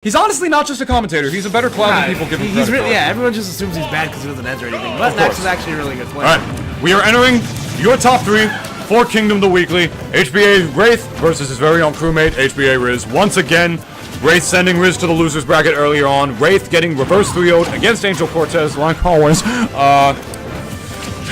He's honestly not just a commentator. He's a better player than people give him credit for. Yeah, everyone just assumes he's bad because he was an edge or anything. But Nax is actually a really good player. Alright, we are entering your top 3 for Kingdom the Weekly. HBA Wraith versus his very own crewmate, HBA Riz. Once again, Wraith sending Riz to the losers bracket earlier on. Wraith getting reverse 3-0'd against Angel Cortez, like always.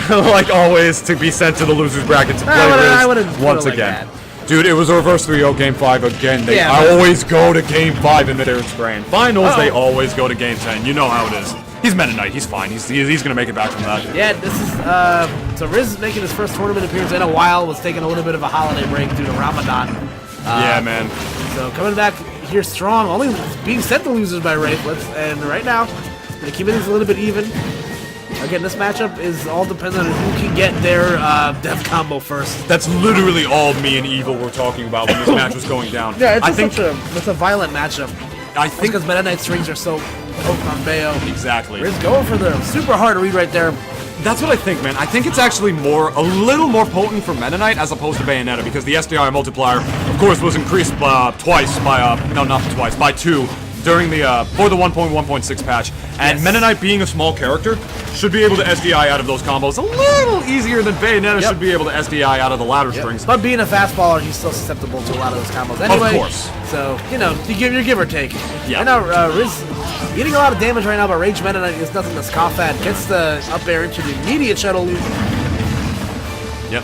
Like always, to be sent to the losers bracket to play Riz once again. Dude, it was a reverse 3-0 Game 5 again. They always go to Game 5 in the Third Grand Finals. They always go to Game 10. You know how it is. He's Meta Knight. He's fine. He's gonna make it back from that. Yeah, this is so Riz is making his first tournament appearance in a while. Was taking a little bit of a holiday break due to Ramadan. Yeah, man. So coming back here strong, only being sent to losers by Wraith. And right now, gonna keep it a little bit even. Again, this matchup is all dependent on who can get their death combo first. That's literally all me and Evil were talking about when this match was going down. Yeah, it's a violent matchup. I think because Meta Knight strings are so potent on Bayo. Exactly. Riz going for the super hard read right there. That's what I think, man. I think it's actually a little more potent for Meta Knight as opposed to Bayonetta, because the SDI multiplier, of course, was increased twice by, no, not twice, by 2 during the, for the 1.1.6 patch. And Meta Knight, being a small character, should be able to SDI out of those combos a little easier than Bayonetta should be able to SDI out of the ladder strings. But being a fastballer, he's still susceptible to a lot of those combos anyway. Of course. So, you know, you give or take. Yeah. And now, Riz getting a lot of damage right now, but Rage Meta Knight is nothing to scoff at. Gets the up air into the immediate shuttle loop. Yep.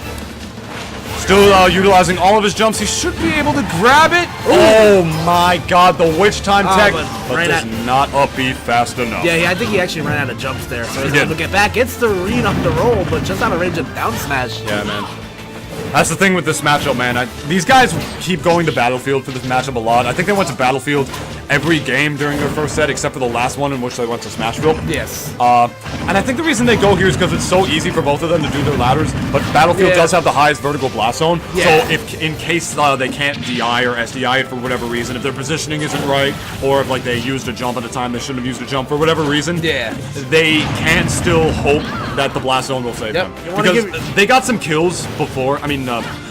Still utilizing all of his jumps. He should be able to grab it. Oh my god, the witch time tech. But does not up B fast enough. Yeah, I think he actually ran out of jumps there. So he's able to get back. Gets the read on the roll, but just out of range of down smash. Yeah, man. That's the thing with this matchup, man. These guys keep going to Battlefield for this matchup a lot. I think they went to Battlefield every game during their first set, except for the last one in which they went to Smashville. Yes. And I think the reason they go here is because it's so easy for both of them to do their ladders, but Battlefield does have the highest vertical blast zone, so if in case they can't DI or SDI it for whatever reason, if their positioning isn't right, or if like they used a jump at a time they shouldn't have used a jump for whatever reason, they can still hope that the blast zone will save them. Because they got some kills before,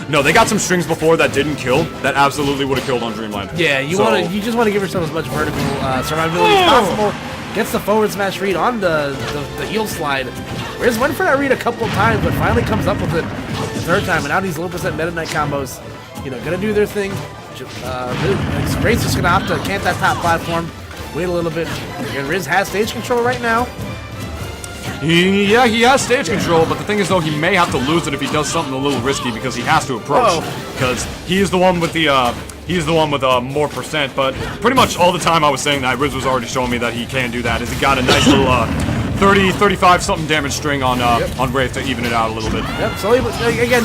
no, they got some strings before that didn't kill, that absolutely would have killed on Dreamland. Yeah, you just want to give yourself as much vertical survivability as possible. Gets the forward smash read on the heel slide. Riz went for that read a couple of times, but finally comes up with it the third time. And now these low percent Meta Knight combos, gonna do their thing. Wraith's just gonna opt to camp that top platform, wait a little bit. And Riz has stage control right now. He has stage control, but the thing is, though, he may have to lose it if he does something a little risky because he has to approach. Because he is the one with the more percent. But pretty much all the time I was saying that, Riz was already showing me that he can do that. Is he got a nice little 30, 35 something damage string on Wraith to even it out a little bit. Yep. So again,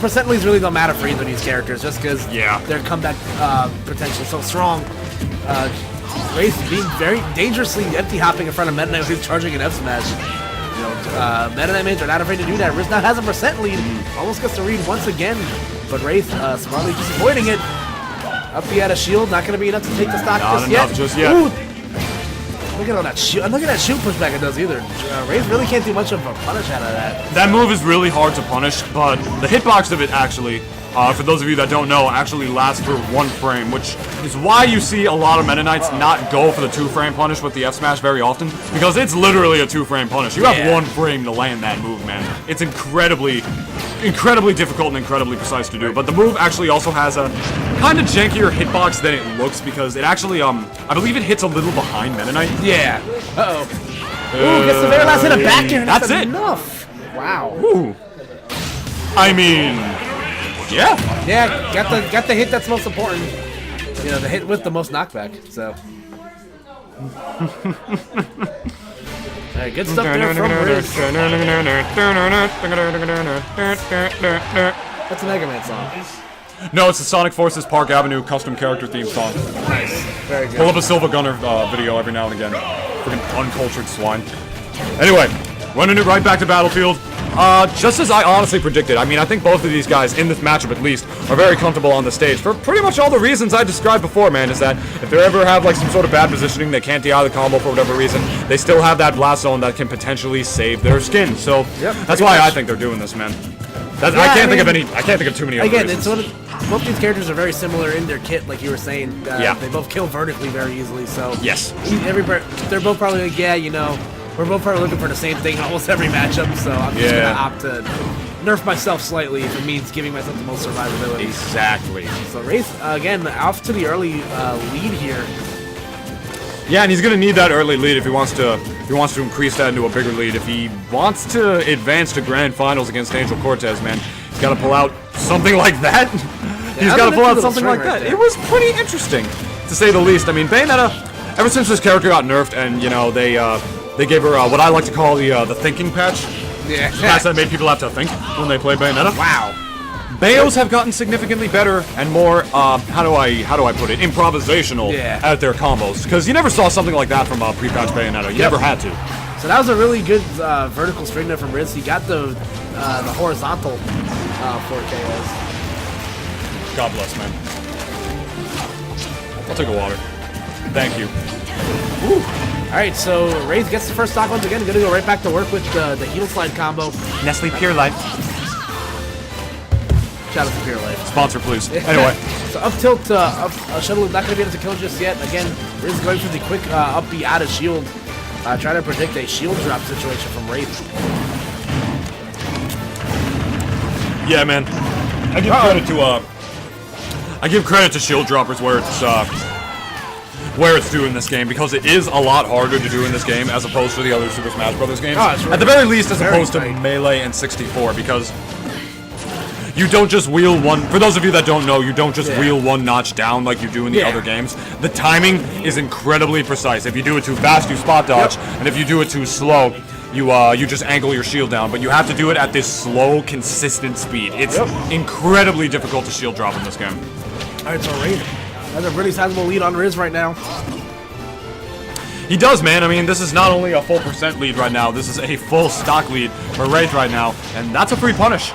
percent leads really don't matter for either of these characters, just because their comeback potential is so strong. Wraith being very dangerously empty hopping in front of Meta Knight who's charging an F smash. Meta Knight mains are not afraid to do that. Riz now has a percent lead. Almost gets the read once again. But Wraith smartly just avoiding it. Up he had a shield, not going to be enough to take the stock just yet. Ooh. Look at all that shield. Look at that shield pushback it does either. Wraith really can't do much of a punish out of that. That move is really hard to punish, but the hitbox of it actually, for those of you that don't know, actually lasts for 1 frame, which is why you see a lot of Meta Knights not go for the 2-frame punish with the F smash very often, because it's literally a 2-frame punish. You have 1 frame to land that move, man. It's incredibly difficult and incredibly precise to do, but the move actually also has a kind of jankier hitbox than it looks, because it actually, I believe it hits a little behind Meta Knight. Yeah. Uh-oh. Ooh, gets the very last hit of back air. That's enough. Wow. Ooh. I mean... Yeah, got the hit that's most important. The hit with the most knockback. So, alright, good stuff there from Riz. That's a Mega Man song. No, it's the Sonic Forces Park Avenue custom character theme song. Nice, very good. Pull up a Silver Gunner video every now and again. Freaking uncultured swine. Anyway, running it right back to Battlefield. Just as I honestly predicted. I think both of these guys, in this matchup at least, are very comfortable on the stage for pretty much all the reasons I described before, man, is that if they ever have, like, some sort of bad positioning, they can't DI the combo for whatever reason, they still have that blast zone that can potentially save their skin. So, that's why I think they're doing this, man. I can't think of too many other reasons. both these characters are very similar in their kit, like you were saying. Yeah. They both kill vertically very easily, so... Yes. They're both probably like, yeah, you know, we're both probably looking for the same thing in almost every matchup, so I'm just going to opt to nerf myself slightly if it means giving myself the most survivability. Exactly. So Wraith, again, off to the early lead here. Yeah, and he's gonna need that early lead if he wants to increase that into a bigger lead. If he wants to advance to grand finals against Angel Cortez, man, he's gotta pull out something like that. He's gotta pull out something like that. It was pretty interesting, to say the least. I mean, Bayonetta, ever since this character got nerfed, and you know they gave her what I like to call the thinking patch. Yeah. The patch that made people have to think when they play Bayonetta. Wow. Bayos have gotten significantly better and more, how do I put it, improvisational at their combos. Because you never saw something like that from pre-patch Bayonetta. You never had to. So that was a really good vertical string there from Riz. He got the horizontal 4KOs. God bless, man. I'll take a water. Thank you. Ooh. Alright, so Wraith gets the first stock once again. Gonna go right back to work with the heel slide combo. Nestle Pure Life. Shout out to Pure Life. Sponsor, please. Anyway. So up tilt, Shuttle is not going to be able to kill just yet. Again, Riz going for the quick up B out of shield. Trying to predict a shield drop situation from Wraith. Yeah, man. I give credit to shield droppers where it's due in this game, because it is a lot harder to do in this game as opposed to the other Super Smash Bros. Games. Really, at the very least, as opposed to Melee and 64, because you don't just wheel one. For those of you that don't know, you don't just wheel one notch down like you do in the other games. The timing is incredibly precise. If you do it too fast, you spot dodge, and if you do it too slow, you just angle your shield down. But you have to do it at this slow, consistent speed. It's incredibly difficult to shield drop in this game. All right, so Wraith has a really sizable lead on Riz right now. He does, man. I mean, this is not only a full % lead right now, this is a full stock lead for Wraith right now, and that's a free punish.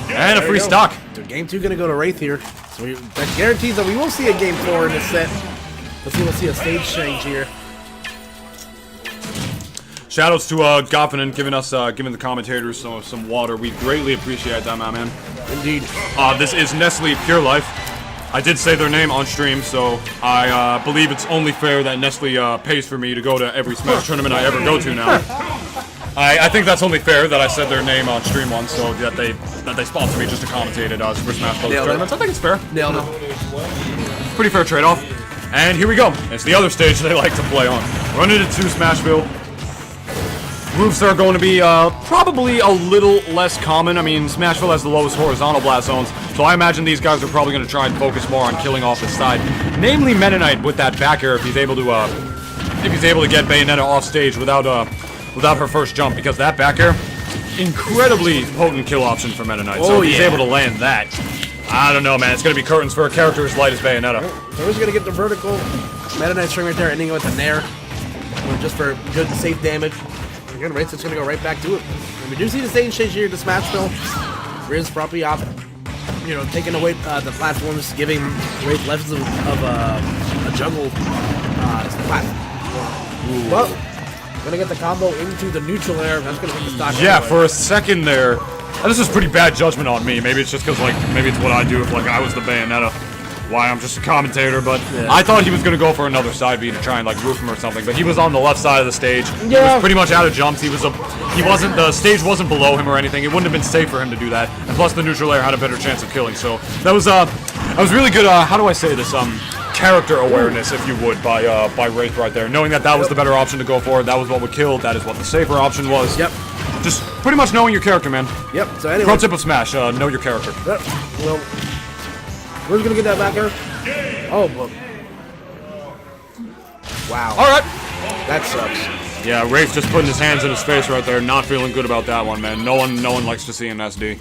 And a free stock. So game 2 gonna go to Wraith here. So that guarantees that we will see a game 4 in this set. We'll see a stage change here. Shoutouts to Goffinen giving the commentators some water. We greatly appreciate that, my man. Indeed. This is Nestle Pure Life. I did say their name on stream, so I believe it's only fair that Nestle pays for me to go to every Smash tournament I ever go to now. I think that's only fair that I said their name on stream once, so that they sponsor me just to commentate at Super Smash Bros. Tournaments. I think it's fair. Nailed it. Pretty fair trade-off. And here we go. It's the other stage they like to play on. Running into Smashville. Roofs are going to be probably a little less common. I mean, Smashville has the lowest horizontal blast zones, so I imagine these guys are probably going to try and focus more on killing off the side. Namely, Meta Knight with that back air if he's able to get Bayonetta off stage without her first jump, because that back air, incredibly potent kill option for Meta Knight. So if he's able to land that, I don't know, man. It's going to be curtains for a character as light as Bayonetta. So he's going to get the vertical Meta Knight string right there, ending with a nair, just for good safe damage. Again, Wraith's just going to go right back to it. And we do see the stage change here to Smashville. Riz properly off, taking away the platforms, giving Wraith less of a jungle platform. Well, gonna get the combo into the neutral air. That's gonna hit the stock. Yeah, anyway. for a second there. This is pretty bad judgment on me. Maybe it's just because, maybe it's what I do if, I was the Bayonetta. Why, I'm just a commentator, but I thought he was gonna go for another side B to try and, roof him or something, but he was on the left side of the stage. He was pretty much out of jumps. The stage wasn't below him or anything. It wouldn't have been safe for him to do that. And plus, the neutral air had a better chance of killing. So that was really good. How do I say this? Character awareness, if you would, by Wraith right there. Knowing that was the better option to go for, that was what would kill, that is what the safer option was. Yep. Just pretty much knowing your character, man. Yep, so anyway. Pro tip of Smash, know your character. Well, who's gonna get that back air? Oh, well. Wow. Alright. That sucks. Yeah, Wraith just putting his hands in his face right there, not feeling good about that one, man. No one likes to see an SD.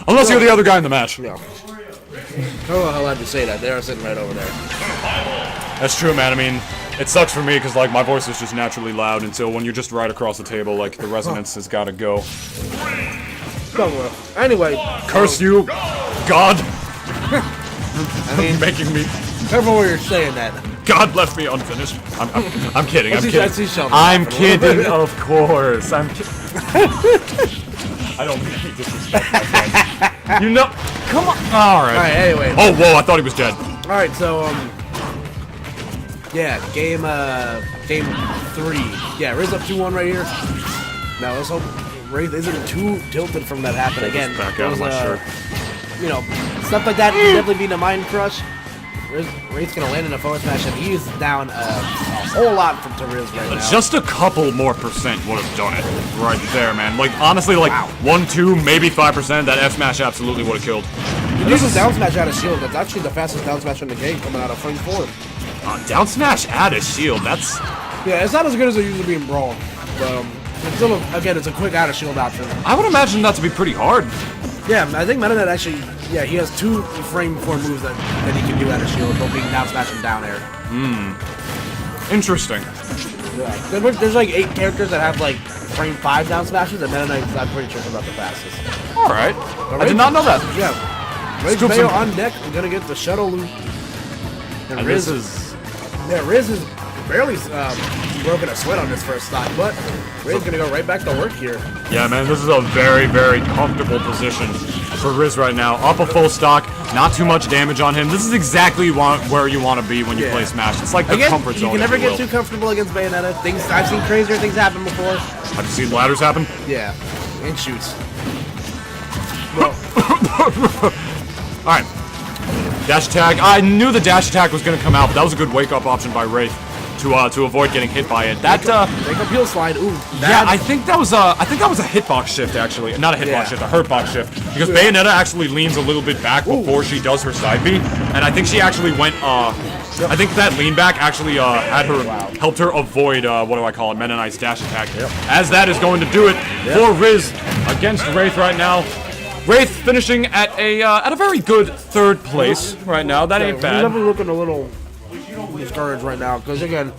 Unless you're the other guy in the match. No. I don't know how allowed to say that. They are sitting right over there. That's true, man. I mean, it sucks for me because, my voice is just naturally loud until when you're just right across the table, the resonance has got to go. Oh, well. Anyway. Curse you, God. I mean, making me. Careful where you're saying that. God left me unfinished. I'm kidding. I'm kidding. I'm kidding, of course. I'm kidding. I don't mean any disrespect, my friend. You know, come on. All right. All right. Anyway. Oh, whoa! I thought he was dead. All right. So yeah, game 3. Yeah, Riz up 2-1 right here. Now let's hope Wraith isn't too tilted from that happen again. Back out of my shirt. You know, stuff like that can definitely be a mind crush. Wraith's gonna land in a forward smash, and he's down a whole lot to Riz right now. Just a couple more percent would have done it right there, man. Like, honestly, like, 1, 2, maybe 5%, that F smash absolutely would have killed. This is down smash out of shield. That's actually the fastest down smash in the game, coming out of frame forward. Down smash out of shield, that's... Yeah, it's not as good as it used to be in Brawl, but it's still, again, it's a quick out of shield option. I would imagine that to be pretty hard. Yeah, I think Meta Knight actually, yeah, he has 2 frame 4 moves that he can do out of shield, both being down smash and down air. Interesting. Yeah. There's like 8 characters that have like frame 5 down smashes, and Meta Knight's, I'm pretty sure, about the fastest. Alright. I did not know that. Yeah. Rage Mayo on deck, we're gonna get the shuttle loop. And Riz is... Yeah, Riz is barely broken a sweat on this first stock, but Riz gonna go right back to work here. Yeah, man, this is a very, very comfortable position for Riz right now. Up a full stock, not too much damage on him. This is exactly where you want to be when you play Smash. It's like the comfort zone. You can never get too comfortable against Bayonetta. I've seen crazier things happen before. Have you seen ladders happen? Yeah, and shoots. Alright. Dash attack. I knew the dash attack was going to come out, but that was a good wake-up option by Wraith to avoid getting hit by it. That make a peel slide. Ooh. Yeah, I think that was a hitbox shift actually. Not a hitbox shift, a hurtbox shift. Because Bayonetta actually leans a little bit back before she does her side B, and I think she actually went I think that lean back actually helped her avoid what do I call it, Meta Knight's dash attack. As that is going to do it for Riz against Wraith right now. Wraith finishing at a very good 3rd place right now. That ain't bad. He's definitely looking a little discouraged right now because again,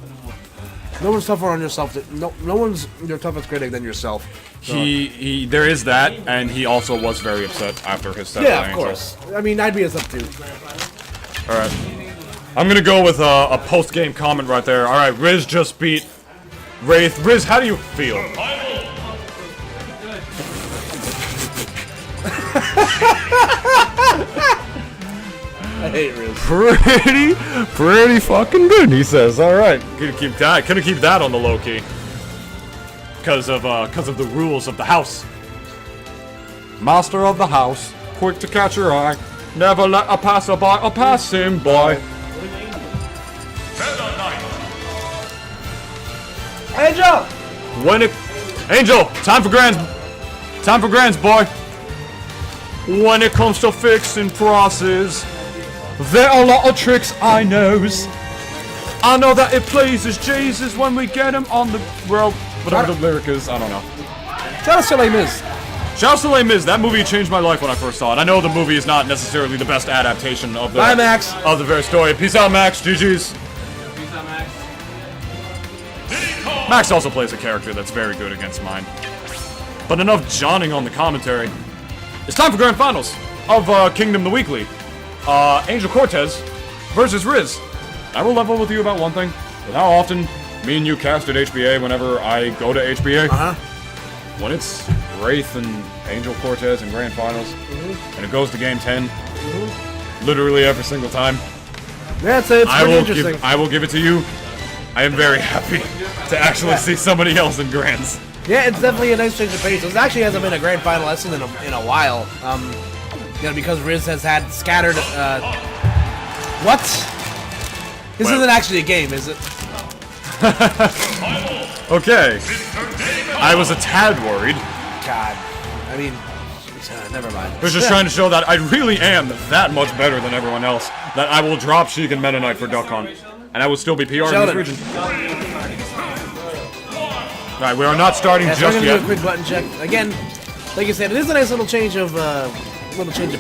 no one's tougher on yourself. No one's your toughest critic than yourself. So. There is that, and he also was very upset after his set. Yeah, of course. I mean, I'd be as up too. All right, I'm gonna go with a post-game comment right there. All right, Riz just beat Wraith. Riz, how do you feel? I hate Riz. Pretty fucking good, he says. All right, gonna keep that on the low key, because of the rules of the house. Master of the house, quick to catch your eye, never let a passerby or pass him by. Angel! Angel, time for grands, boy. When it comes to fixing crosses, there are a lot of tricks I knows. I know that it pleases Jesus when we get him on the world. Whatever the lyric is, I don't know. Shout out to Les Mis. Shout out to Les Mis. That movie changed my life when I first saw it. I know the movie is not necessarily the best adaptation of the of the very story. Peace out, Max. GG's. Peace out, Max. Max also plays a character that's very good against mine. But enough Johning on the commentary. It's time for Grand Finals of Kingdom the Weekly. Angel Cortez versus Riz. I will level with you about one thing. With how often me and you cast at HBA whenever I go to HBA. When it's Wraith and Angel Cortez in Grand Finals, and it goes to Game 10, literally every single time. Yeah, it's pretty interesting. I will give it to you. I am very happy to actually see somebody else in Grands. Yeah, it's definitely a nice change of pace. It actually hasn't been a grand final lesson in a while. You know, because Riz has had scattered. What? This isn't actually a game, is it? Okay. I was a tad worried. God. I mean, never mind. I was just trying to show that I really am that much better than everyone else. That I will drop Sheik and Meta Knight for Duck Hunt. And I will still be PR in this region. Alright, we are not starting just yet. Do a quick button check. Again, like you said, it is a nice little change of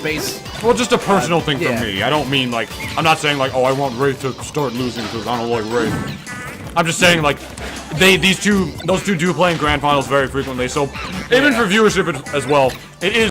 pace. Well, just a personal thing for me. I don't mean, like, I'm not saying, like, oh, I want Wraith to start losing because I don't like Wraith. I'm just saying, like, those two do play in Grand Finals very frequently, so even for viewership as well, it is